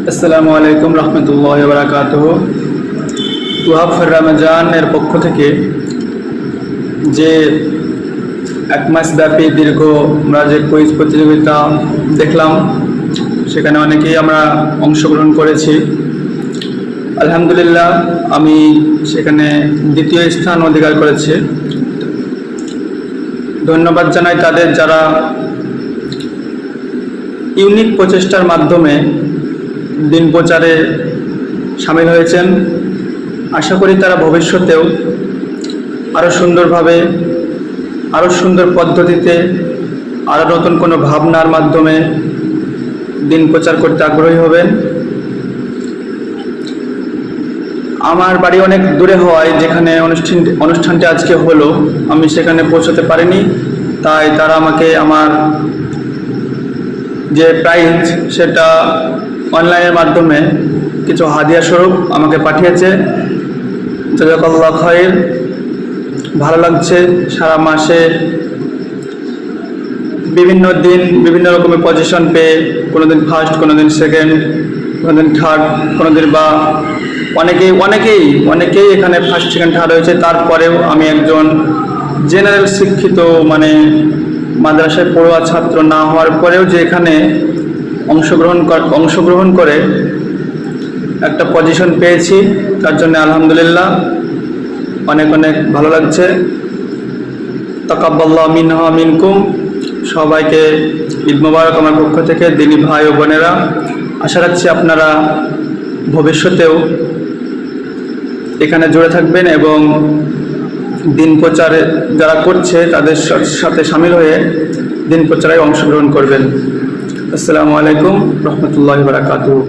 আসসালামু আলাইকুম রহমতুল্লাহি ওয়া বারাকাতুহু। তুহাফার রমজানের পক্ষ থেকে যে এক মাস ব্যাপী দীর্ঘ আমরা যে কুইজ প্রতিযোগিতা দেখলাম, সেখানে অনেকেই আমরা অংশগ্রহণ করেছি। আলহামদুলিল্লাহ, আমি সেখানে দ্বিতীয় স্থান অধিকার করেছি। ধন্যবাদ জানাই তাদের, যারা ইউনিক প্রচেষ্টার মাধ্যমে দিন প্রচারে সামিল হয়েছেন। আশা করি তারা ভবিষ্যতেও আরও সুন্দরভাবে, আরও সুন্দর পদ্ধতিতে, আরও নতুন কোনো ভাবনার মাধ্যমে দিন প্রচার করতে আগ্রহী হবেন। আমার বাড়ি অনেক দূরে হওয়ায় যেখানে অনুষ্ঠানটি আজকে হলো, আমি সেখানে পৌঁছতে পারিনি। তাই তারা আমাকে আমার যে প্রাইজ সেটা অনলাইনের মাধ্যমে কিছু হাদিয়া স্বরূপ আমাকে পাঠিয়েছে। জাযাকাল্লাহ খায়র। ভালো লাগছে সারা মাসে বিভিন্ন দিন বিভিন্ন রকমের পজিশন পেয়ে, কোনোদিন ফার্স্ট, কোনোদিন সেকেন্ড, কোনোদিন থার্ড, কোনোদিন বা অনেকেই এখানে ফার্স্ট সেকেন্ড থার্ড হয়েছে। তারপরেও আমি একজন জেনারেল শিক্ষিত, মানে মাদ্রাসায় পড়ুয়া ছাত্র না হওয়ার পরেও যে এখানে অংশগ্রহণ করে একটা পজিশন পেয়েছি, তার জন্য আলহামদুলিল্লাহ অনেক ভালো লাগছে। তাকাব্বালাল্লাহু মিন্না ওয়া মিনকুম। সবাইকে ঈদ মোবারক আমার পক্ষ থেকে। দিনী ভাই ও বোনেরা, আশা রাখছি আপনারা ভবিষ্যতেও এখানে জুড়ে থাকবেন এবং দিন প্রচারে যারা করছে তাদের সাথে সামিল হয়ে দিন প্রচারে অংশগ্রহণ করবেন। আসসালামু আলাইকুম রহমতুল্লাহি ওয়া বারাকাতুহু।